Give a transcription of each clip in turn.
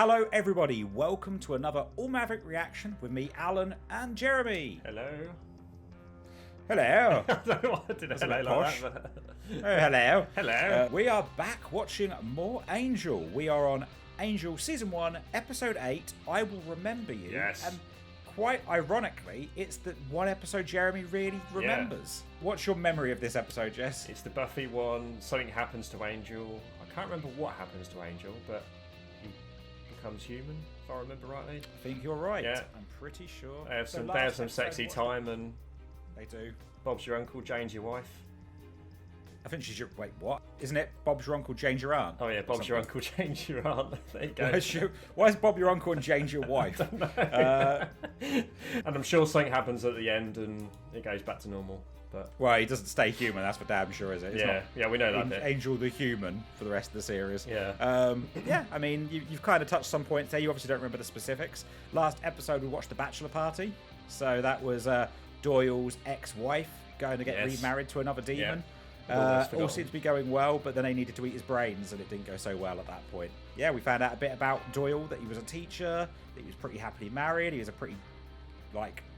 Hello everybody, welcome to another All Maverick reaction with me, Alan and Jeremy. Hello. Hello. I don't know what I did. Hello like that, but... Oh, hello. Hello. We are back watching more Angel. We are on Angel Season 1, Episode 8, I Will Remember You. Yes. And quite ironically, it's the one episode Jeremy really remembers. Yeah. What's your memory of this episode, Jess? It's the Buffy one. Something happens to Angel. I can't remember what happens to Angel, but he becomes human, if I remember rightly. I think you're right. Yeah. I'm pretty sure. They have some sexy time, and they do. Bob's your uncle, Jane's your wife. I think she's your... Wait, what? Isn't it Bob's your uncle, Jane's your aunt? Oh yeah, Bob's your uncle, Jane's your aunt. There you go. Why is Bob your uncle and Jane's your wife? I don't know. And I'm sure something happens at the end and it goes back to normal. But well, he doesn't stay human, that's for damn sure, is it? It's yeah, we know that bit. Angel the human for the rest of the series. Yeah. Yeah, I mean, you've kind of touched some points there. You obviously don't remember the specifics. Last episode we watched The Bachelor Party. So that was Doyle's ex-wife going to get remarried to another demon. Yeah. All seemed to be going well, but then they needed to eat his brains, and it didn't go so well at that point. Yeah, we found out a bit about Doyle, that he was a teacher, that he was pretty happily married, he was a pretty,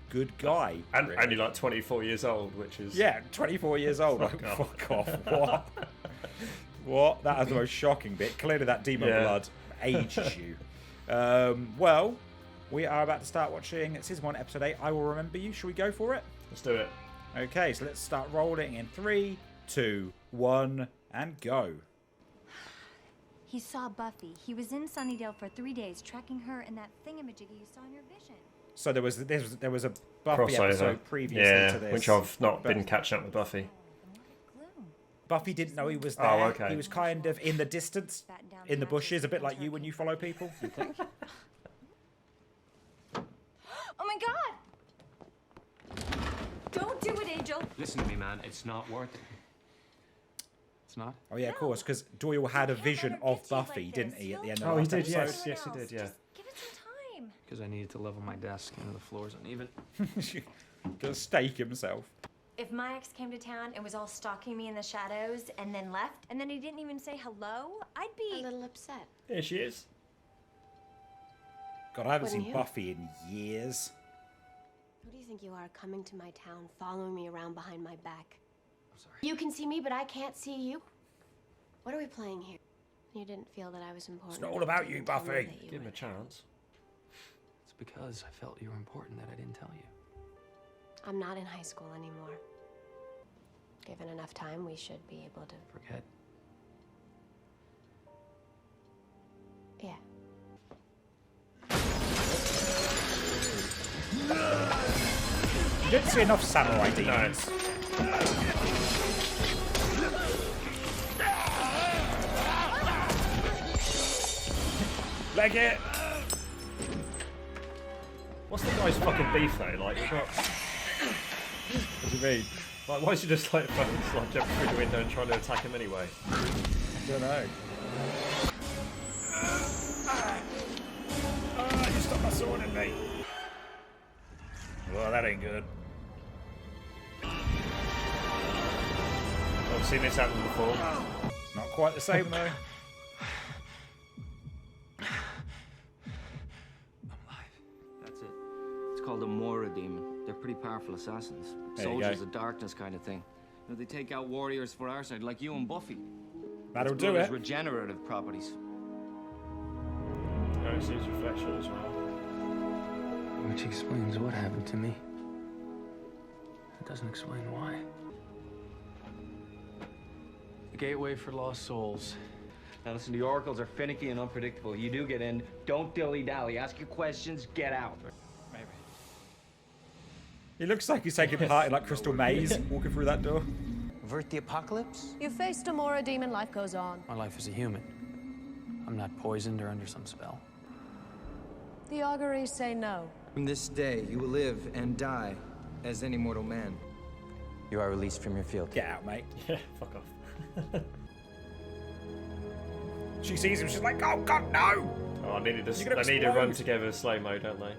good guy. And really. only 24 years old, which is... Yeah, 24 years old. Fuck off. What? What? That was the most shocking bit. Clearly that demon blood ages you. Well, we are about to start watching Season 1, Episode 8, I Will Remember You. Shall we go for it? Let's do it. Okay, so let's start rolling in 3, 2, 1, and go. He saw Buffy. He was in Sunnydale for 3 days, tracking her in that thingamajiggy you saw in your vision. So there was a Buffy episode previously to this, which I've not been catching up with Buffy. Buffy didn't know he was there. Oh, okay. He was kind of in the distance, in the bushes, a bit like you when you follow people. You click. Oh my God! Don't do it, Angel. Listen to me, man. It's not worth it. It's not? Oh yeah, of course, because Doyle had a vision of Buffy, didn't he, at the end of the last episode? Episode? Yes, he did, yeah. Just give it some time. Because I needed to level my desk and the floor's uneven. To stake himself. If my ex came to town and was all stalking me in the shadows and then left, and then he didn't even say hello, I'd be a little upset. Here she is. God, I haven't seen Buffy in years. Who do you think you are, coming to my town, following me around behind my back? I'm sorry. You can see me, but I can't see you? What are we playing here? You didn't feel that I was important. It's not all about you, Buffy. Give him a chance. It's because I felt you were important that I didn't tell you. I'm not in high school anymore. Given enough time, we should be able to... Forget. Yeah. You didn't see enough samurai demons. Leg it! What's the guy's fucking beef though? Like, we've got... What do you mean? Like, why is he just like fucking jump through the window and trying to attack him anyway? I don't know. You stuck my sword in me. Well, that ain't good. I've seen this happen before. Not quite the same though. That's it. It's called a Mora demon. They're pretty powerful assassins. There you Soldiers go. of darkness kind of thing. You know, they take out warriors for our side, like you and Buffy. That'll Its do blood has it. regenerative properties. Oh, it sees reflection as well. Which explains what happened to me. It doesn't explain why. The gateway for lost souls. Now listen, the oracles are finicky and unpredictable. You do get in, don't dilly-dally. Ask your questions, get out. Maybe. He looks like he's taking part in like Crystal Maze, walking through that door. Avert the apocalypse? You faced a Mora demon, life goes on. My life as a human. I'm not poisoned or under some spell. The auguries say no. From this day, you will live and die as any mortal man. You are released from your field. Get out, mate. Yeah, fuck off. She sees him, she's like, oh god, no! Oh, they need to explode. run together slow-mo, don't they?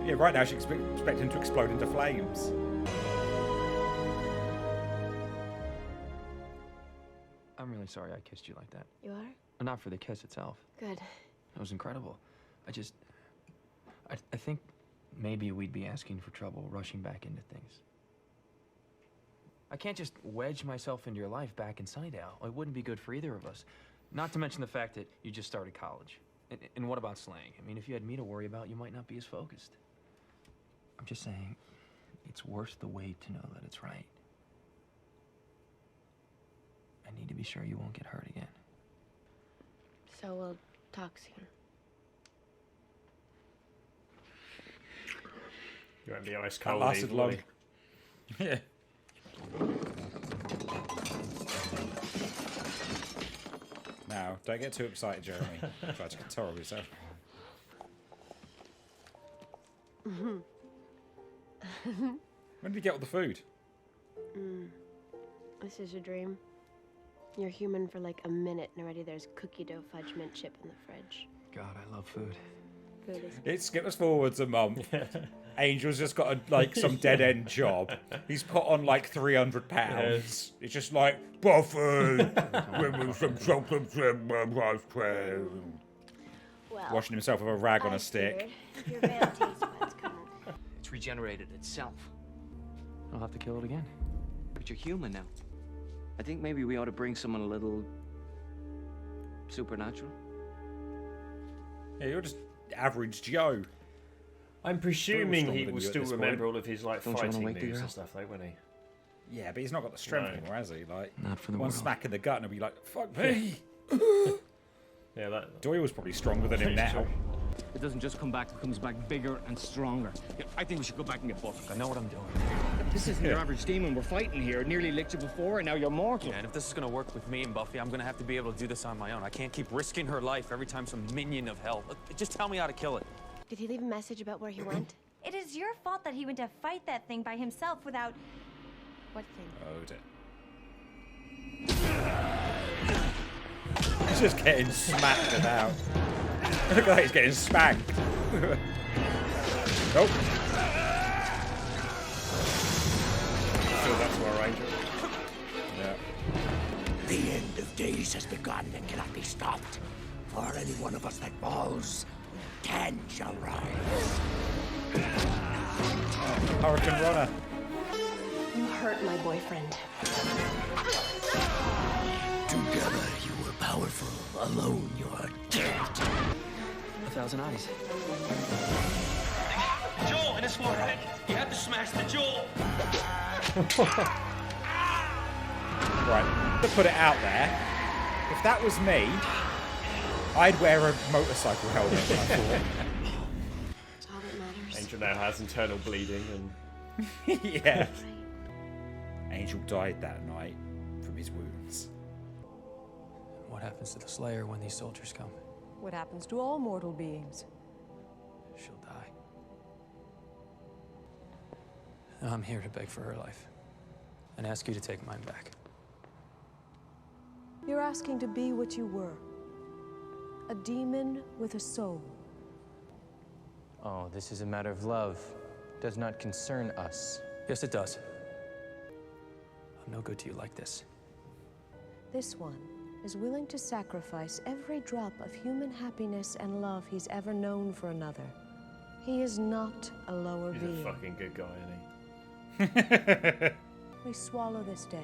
Yeah, right now she's expecting him to explode into flames. I'm really sorry I kissed you like that. You are? Not for the kiss itself. Good. It was incredible. I think maybe we'd be asking for trouble rushing back into things. I can't just wedge myself into your life back in Sunnydale. It wouldn't be good for either of us. Not to mention the fact that you just started college. And what about slang? I mean, if you had me to worry about, you might not be as focused. I'm just saying, it's worth the wait to know that it's right. I need to be sure you won't get hurt again. So we'll talk soon. You won't be ice That cold. lasted either, long. will you? Yeah. Now, don't get too excited, Jeremy. Try to control yourself. When did you get all the food? This is a dream. You're human for like a minute, and already there's cookie dough fudge mint chip in the fridge. God, I love food. Food is It skipped us forwards a month. Angel's just got like some dead end job. He's put on like 300 pounds. It's just like Buffy. well. Washing himself with a rag on a stick. Your vanity's what's coming. It's regenerated itself. I'll have to kill it again. But you're human now. I think maybe we ought to bring someone a little supernatural. Yeah, you're just average Joe. I'm presuming stronger he than will you at still this remember point. all of his like Don't you wanna fighting wake the moves girl? and stuff, though, won't he? Yeah, but he's not got the strength No. anymore, has he? Like, Not for the one world. smack in the gut and he'll be like, fuck me. Yeah, that. Doyle's probably stronger than him now. It doesn't just come back, it comes back bigger and stronger. Yeah, I think we should go back and get Buffy. I know what I'm doing. This isn't your average demon we're fighting here. Nearly licked you before, and now you're mortal. And if this is gonna work with me and Buffy, I'm gonna have to be able to do this on my own. I can't keep risking her life every time some minion of hell. Just tell me how to kill it. Did he leave a message about where he went? It is your fault that he went to fight that thing by himself without. What thing? Oh dear. He's just getting smacked about. Look like he's getting spanked. Nope. Still that's our Angel. Yeah. The end of days has begun and cannot be stopped. For any one of us that falls, 10 shall rise. Hurricane Runner. You hurt my boyfriend. Together you were powerful. Alone you are dead. 1,000 eyes. Joel in his forehead. You have to smash the Joel. Right, to put it out there, if that was me, I'd wear a motorcycle helmet when I fall. It's all that matters. Angel now has internal bleeding and. Yeah. Angel died that night from his wounds. What happens to the Slayer when these soldiers come? What happens to all mortal beings? She'll die. And I'm here to beg for her life and ask you to take mine back. You're asking to be what you were. A demon with a soul. Oh, this is a matter of love. Does not concern us. Yes, it does. I'm no good to you like this. This one is willing to sacrifice every drop of human happiness and love he's ever known for another. He is not a lower He's being. a fucking good guy, isn't he? We swallow this day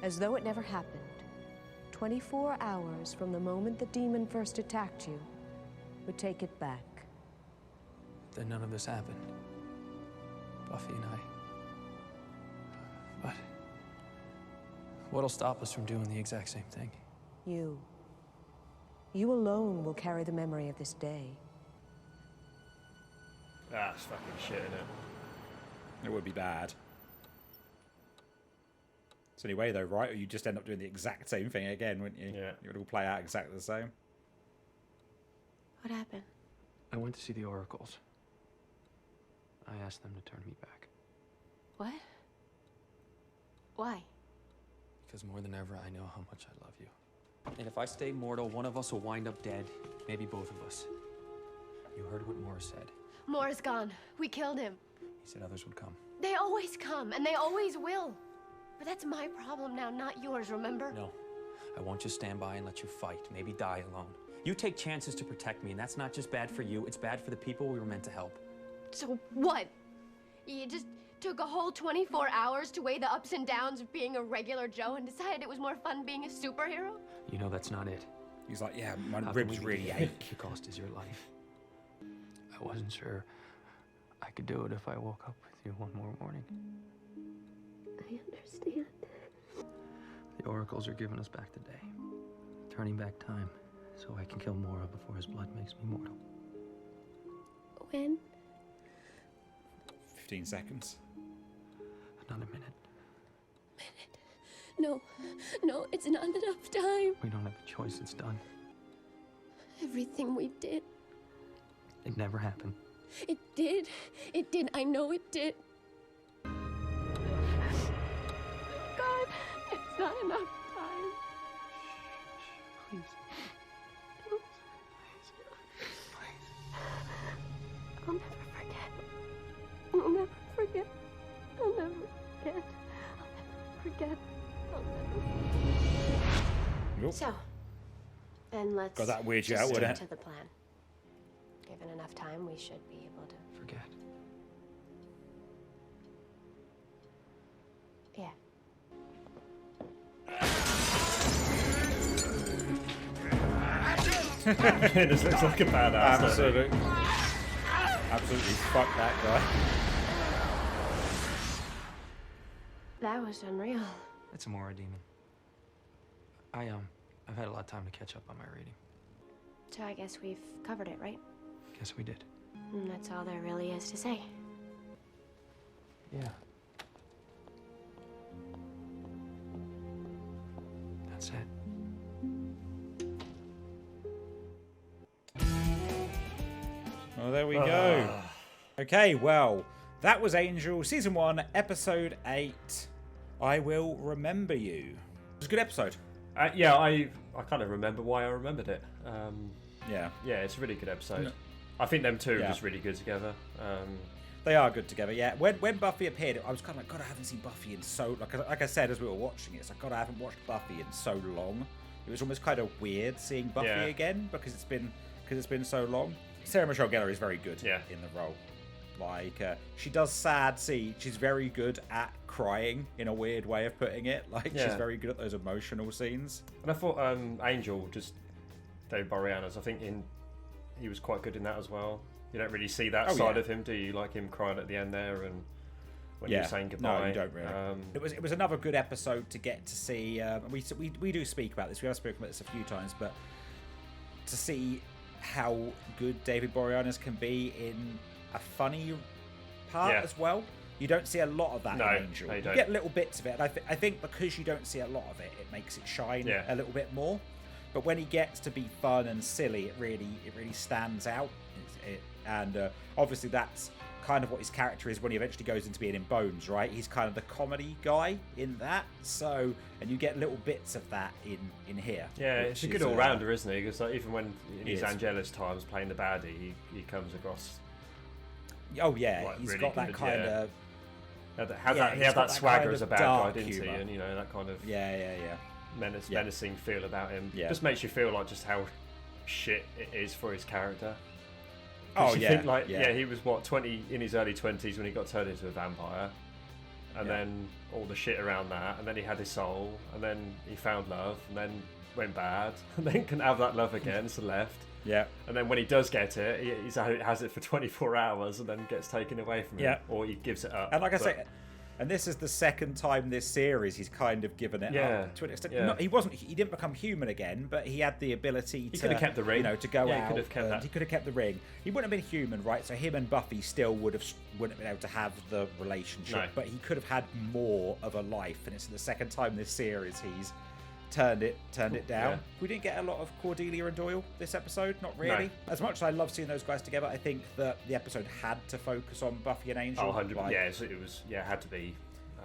as though it never happened. 24 hours from the moment the demon first attacked you, we take it back. Then none of this happened. Buffy and I. But what'll stop us from doing the exact same thing? You. You alone will carry the memory of this day. That's fucking shit, isn't it? It would be bad. It's the only way though, right? Or you just end up doing the exact same thing again, wouldn't you? Yeah. It would all play out exactly the same. What happened? I went to see the oracles. I asked them to turn me back. What? Why? Because more than ever, I know how much I love you. And if I stay mortal, one of us will wind up dead. Maybe both of us. You heard what Morris said. Moore's gone. We killed him. He said others would come. They always come, and they always will. But that's my problem now, not yours, remember? No. I won't just stand by and let you fight, maybe die alone. You take chances to protect me, and that's not just bad for you, it's bad for the people we were meant to help. So what? You just took a whole 24 hours to weigh the ups and downs of being a regular Joe and decided it was more fun being a superhero? You know that's not it. He's like, yeah, my How ribs can we really be- ache. The cost is your life. I wasn't sure I could do it if I woke up with you one more morning. I understand. The oracles are giving us back the day. Turning back time so I can kill Mora before his blood makes me mortal. When? 15 seconds. Another minute. No, it's not enough time. We don't have a choice, it's done. Everything we did, It never happened. it did. It did. I know it did. God, it's not enough time. Please. I'll never forget. I'll never forget. I'll never forget. I'll never forget. I'll never Nope. So, then let's God, that weirds you just out, stick wouldn't it? to the plan. Given enough time, we should be able to. Forget. Yeah. This looks like a badass. doesn't it? Absolutely fuck that guy. That was unreal. It's a Mora demon. I've had a lot of time to catch up on my reading. So I guess we've covered it, right? Guess we did. And that's all there really is to say. Yeah. That's it. Well, there we go. Okay, well, that was Angel, Season 1, Episode 8. I Will Remember You. It was a good episode. Yeah, I kind of remember why I remembered it. Yeah. Yeah, it's a really good episode. No. I think them two are Yeah. just really good together. They are good together, yeah. When Buffy appeared, I was kind of like, God, I haven't seen Buffy in so... Like I said as we were watching it, it's like, God, I haven't watched Buffy in so long. It was almost kind of weird seeing Buffy Yeah. again because it's been so long. Sarah Michelle Gellar is very good Yeah. in the role. Like, she does sad see. She's very good at crying in a weird way of putting it. Like, she's Yeah. very good at those emotional scenes. And I thought Angel, just David Boreanaz, I think he was quite good in that as well. You don't really see that side yeah. of him, do you? Like him crying at the end there and when Yeah. you're saying goodbye. No, you don't really. It was another good episode to get to see. We do speak about this. We have spoken about this a few times, but to see how good David Boreanaz can be in a funny part Yeah. as well. You don't see a lot of that No, in Angel. no, you You don't. get little bits of it. And I think because you don't see a lot of it, it makes it shine Yeah. a little bit more. But when he gets to be fun and silly, it really stands out. And obviously that's kind of what his character is when he eventually goes into being in Bones, right? He's kind of the comedy guy in that. So, and you get little bits of that in here. Yeah, which it's a is, good all-rounder, isn't he? Because like, even when in He his is. Angelus times playing the baddie, he comes across. Oh yeah, like, he's really got that good, kind yeah. of. He he's had got that swagger kind as a of bad guy, dark didn't he? humour. And you know that kind of Yeah. menacing feel about him. Yeah. Just makes you feel like just how shit it is for his character. Oh, You yeah, think, like, yeah. he was what 20 in his early 20s when he got turned into a vampire, and Yeah. then all the shit around that, and then he had his soul, and then he found love, and then went bad, and then couldn't have that love again, so left. Yeah. And then when he does get it, he has it for 24 hours, and then gets taken away from him, Yeah. or he gives it up. And like I But- say, and this is the second time this series he's kind of given it Yeah, up to an extent. yeah. He didn't become human again, but he had the ability to. could have kept the ring. You know, to go Yeah, he out. could have kept and that. He could have kept the ring. He wouldn't have been human, right? So him and Buffy still wouldn't have been able to have the relationship. No. But he could have had more of a life, and it's the second time this series he's turned it down. Yeah. We didn't get a lot of Cordelia and Doyle this episode, not really. No. As much as I love seeing those guys together, I think that the episode had to focus on Buffy and Angel. Oh, 100%. Like, Yeah, it was. Yeah, it had to be.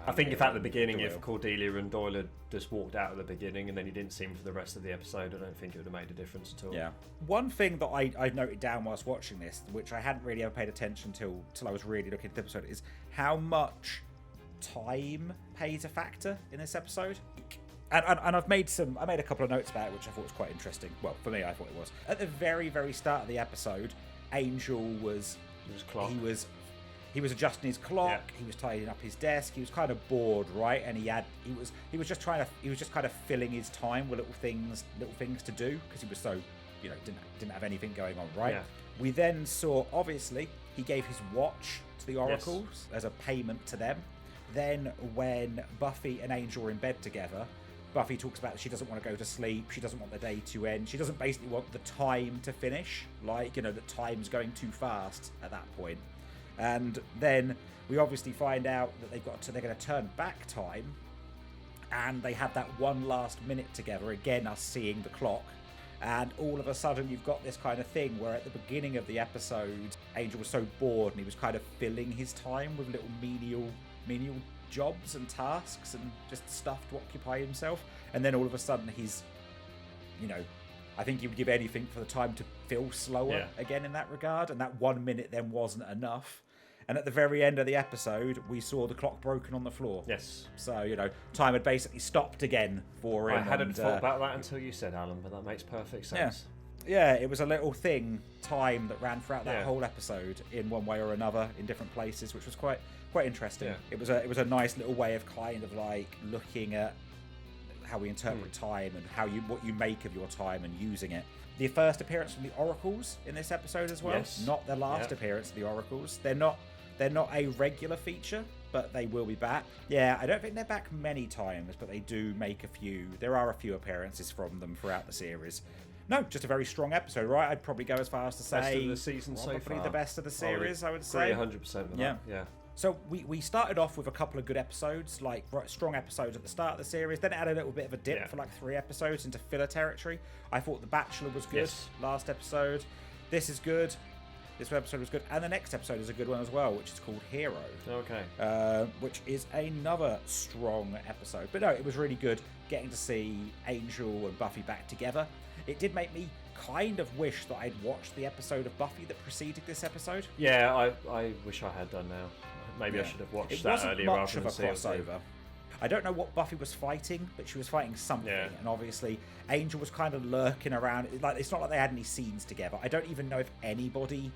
I think if at the beginning, if Doyle. Cordelia and Doyle had just walked out at the beginning and then he didn't see him for the rest of the episode, I don't think it would have made a difference at all. Yeah. One thing that I've noted down whilst watching this, which I hadn't really ever paid attention till I was really looking at the episode, is how much time plays a factor in this episode. And I've made I made a couple of notes about it, which I thought was quite interesting. Well, for me, I thought it was. At the very, very start of the episode, Angel was he was adjusting his clock. Yeah. He was tidying up his desk. He was kind of bored, right? And he was just kind of filling his time with little things to do because he was so, didn't have anything going on, right? Yeah. We then saw, obviously, he gave his watch to the Oracles as a payment to them. Then when Buffy and Angel are in bed together, Buffy talks about she doesn't want to go to sleep. She doesn't want the day to end. She doesn't basically want the time to finish. Like, that time's going too fast at that point. And then we obviously find out that they're going to turn back time. And they have that one last minute together. Again, us seeing the clock. And all of a sudden, you've got this kind of thing where at the beginning of the episode, Angel was so bored and he was kind of filling his time with little menial jobs and tasks and just stuff to occupy himself. And then all of a sudden he's, I think he would give anything for the time to feel slower again in that regard. And that 1 minute then wasn't enough. And at the very end of the episode, we saw the clock broken on the floor. Yes. So, time had basically stopped again for him. I hadn't thought about that until you said, Alan, but that makes perfect sense. Yeah, it was a little time that ran throughout that whole episode in one way or another in different places, which was quite interesting. Yeah. It was a nice little way of kind of like looking at how we interpret time and what you make of your time and using it. The first appearance from the Oracles in this episode as well. Yes. Not the last appearance of the Oracles. They're not a regular feature, but they will be back. Yeah, I don't think they're back many times, but they do make a few. There are a few appearances from them throughout the series. No, just a very strong episode, right? I'd probably go as far as to say best of the season so far. The best of the series, I would say. 100% with that. Yeah. So we started off with a couple of good episodes, like strong episodes at the start of the series. Then it had a little bit of a dip for like 3 episodes into filler territory. I thought The Bachelor was good last episode. This is good. This episode was good. And the next episode is a good one as well, which is called Hero. Okay. Which is another strong episode. But no, it was really good getting to see Angel and Buffy back together. It did make me kind of wish that I'd watched the episode of Buffy that preceded this episode. Yeah, I wish I had done now. Maybe I should have watched that earlier rather than see it. It wasn't much of a crossover. I don't know what Buffy was fighting, but she was fighting something. Yeah. And obviously, Angel was kind of lurking around. Like, it's not like they had any scenes together. I don't even know if anybody...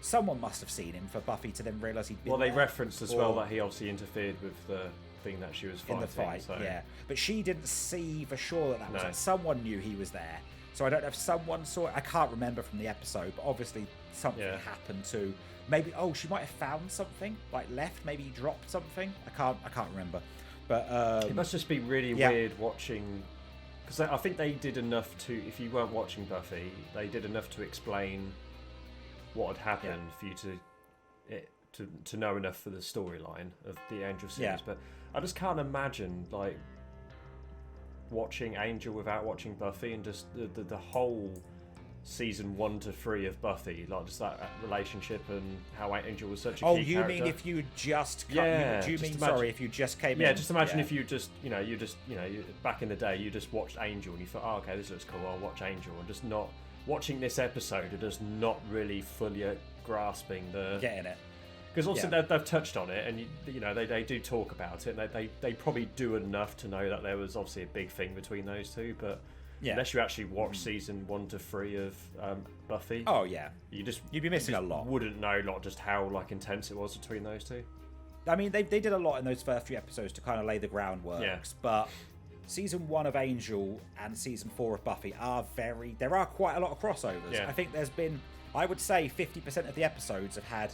Someone must have seen him for Buffy to then realise he'd been Well, they referenced as well that he obviously interfered with the thing that she was fighting. In the fight, so. yeah. But she didn't see for sure that was like, someone knew he was there. So I don't know if someone saw it. I can't remember from the episode, but obviously something happened to... Maybe she might have found something, like left. Maybe he dropped something. I can't remember. But it must just be really weird watching, because I think they did enough to. If you weren't watching Buffy, they did enough to explain what had happened for you to know enough for the storyline of the Angel series. Yeah. But I just can't imagine like watching Angel without watching Buffy, and just the whole season 1 to 3 of Buffy, like just that relationship and how Angel was such a key character. Oh, you mean if you just do you mean if you just came in? Yeah, just imagine if you just back in the day you just watched Angel and you thought, oh, okay, this looks cool, I'll watch Angel, and just not watching this episode and just not really fully grasping the getting it. Because also they've touched on it, and they do talk about it, and they probably do enough to know that there was obviously a big thing between those two, but unless you actually watch season 1 to 3 of Buffy, you'd be missing a lot. Wouldn't know just how like intense it was between those two. I mean, they did a lot in those first few episodes to kind of lay the groundwork, but season 1 of Angel and season 4 of Buffy there are quite a lot of crossovers. I think there's been, I would say 50% of the episodes have had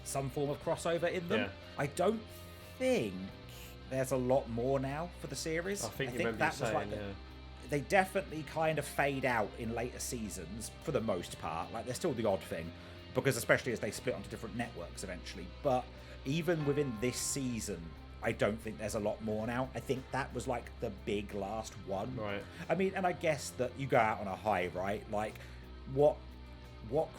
some form of crossover in them. I don't think there's a lot more now for the series. I think that was like they definitely kind of fade out in later seasons for the most part. Like, they're still the odd thing, because especially as they split onto different networks eventually. But even within this season, I don't think there's a lot more now. I think that was like the big last one. Right. I mean, and I guess that you go out on a high, right? Like, what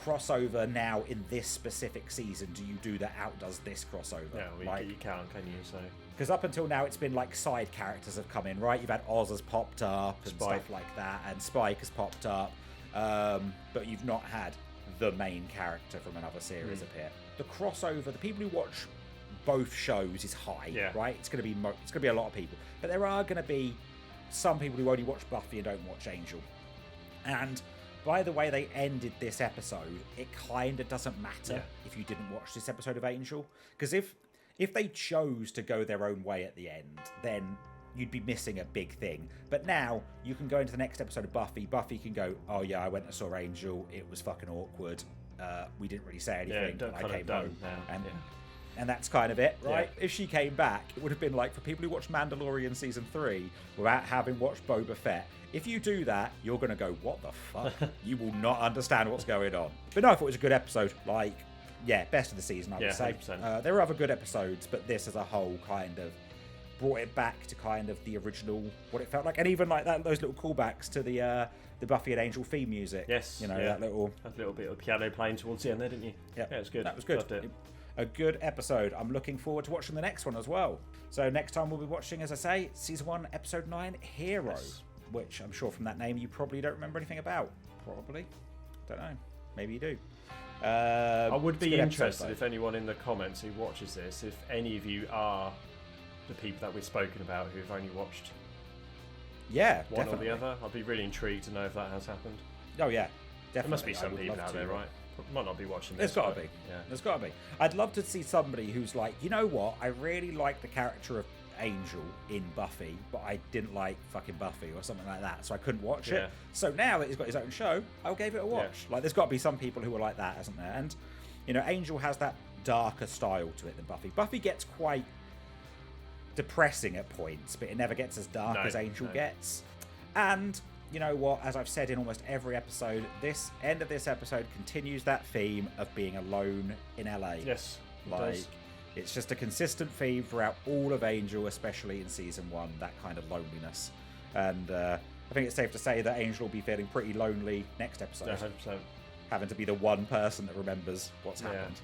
crossover now in this specific season do you do that outdoes this crossover? Yeah, you can't, can you? So because up until now it's been like side characters have come in, right? You've had Oz has popped up and stuff like that, and Spike has popped up, but you've not had the main character from another series appear. The crossover, the people who watch both shows is high, Yeah. right? It's going to be a lot of people, but there are going to be some people who only watch Buffy and don't watch Angel. And by the way they ended this episode, it kind of doesn't matter if you didn't watch this episode of Angel, because if they chose to go their own way at the end, then you'd be missing a big thing. But now you can go into the next episode of Buffy. Buffy can go, oh yeah, I went and saw Angel. It was fucking awkward. We didn't really say anything. Yeah, I came home. Now. And that's kind of it, right? Yeah. If she came back, it would have been like for people who watched Mandalorian Season 3 without having watched Boba Fett. If you do that, you're going to go, what the fuck? You will not understand what's going on. But no, I thought it was a good episode. Like, yeah, best of the season, I would say. 100%. There were other good episodes, but this as a whole kind of brought it back to kind of the original, what it felt like. And even like that, those little callbacks to the Buffy and Angel theme music. Yes. You know, that little bit of piano playing towards the end there, didn't you? Yeah, it was good. That was good. Loved it. A good episode. I'm looking forward to watching the next one as well. So next time we'll be watching, as I say, Season 1, Episode 9, Hero, which I'm sure from that name you probably don't remember anything about. Probably. Don't know. Maybe you do. I would be interested if anyone in the comments who watches this, if any of you are the people that we've spoken about who've only watched one definitely. or the other. I'd be really intrigued to know if that has happened. Oh yeah, definitely. There must be some people out there, right? Might not be watching There's this. got to be. Yeah. There's got to be. I'd love to see somebody who's like, you know what? I really like the character of Angel in Buffy, but I didn't like fucking Buffy or something like that, so I couldn't watch it. So now that he's got his own show, I'll give it a watch. Like, there's got to be some people who are like that, hasn't there? And, you know, Angel has that darker style to it than Buffy. Buffy gets quite depressing at points, but it never gets as dark as Angel gets. And you know what, as I've said in almost every episode, this end of this episode continues that theme of being alone in LA. Yes, like it's just a consistent theme throughout all of Angel, especially in Season 1, that kind of loneliness. And I think it's safe to say that Angel will be feeling pretty lonely next episode. 100%. Having to be the one person that remembers what's happened.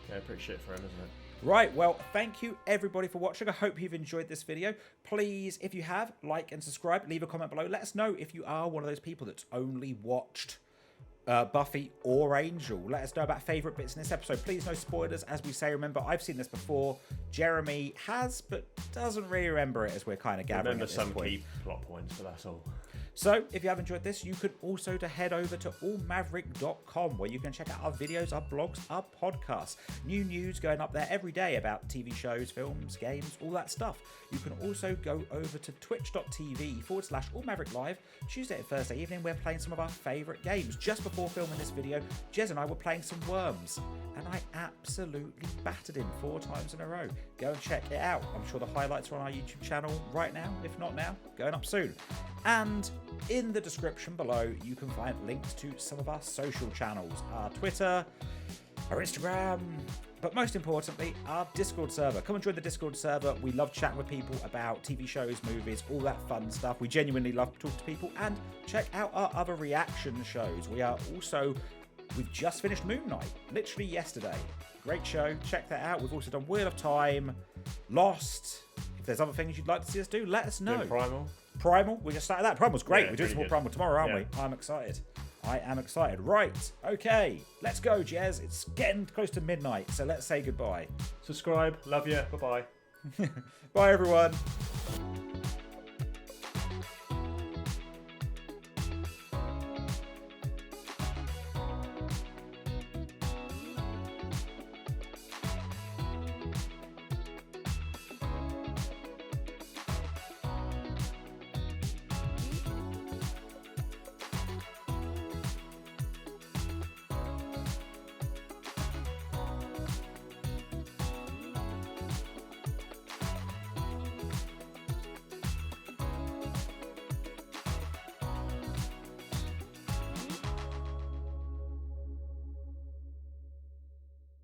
Yeah, pretty shit for him, isn't it? Right, well, thank you everybody for watching. I hope you've enjoyed this video. Please, if you have, like and subscribe. Leave a comment below. Let us know if you are one of those people that's only watched Buffy or Angel. Let us know about favourite bits in this episode. Please, no spoilers, as we say. Remember, I've seen this before. Jeremy has, but doesn't really remember it, as we're kind of gathering Remember at this some point. key plot points, but that's all. So, if you have enjoyed this, you could also head over to allmaverick.com, where you can check out our videos, our blogs, our podcasts. New news going up there every day about TV shows, films, games, all that stuff. You can also go over to twitch.tv/allmavericklive. Tuesday and Thursday evening, we're playing some of our favourite games. Just before filming this video, Jez and I were playing some Worms, and I absolutely battered him 4 times in a row. Go and check it out. I'm sure the highlights are on our YouTube channel right now. If not now, going up soon. And in the description below, you can find links to some of our social channels, our Twitter, our Instagram, but most importantly, our Discord server. Come and join the Discord server. We love chatting with people about TV shows, movies, all that fun stuff. We genuinely love to talk to people, and check out our other reaction shows. We've just finished Moon Knight, literally yesterday. Great show. Check that out. We've also done Wheel of Time, Lost. If there's other things you'd like to see us do, let us know. Primal, we just started that. Primal's great. Yeah, We're doing some more good. Primal tomorrow, aren't we? I'm excited. I am excited. Right, okay, let's go, Jez. It's getting close to midnight, so let's say goodbye. Subscribe. Love you. Bye-bye. Bye, everyone.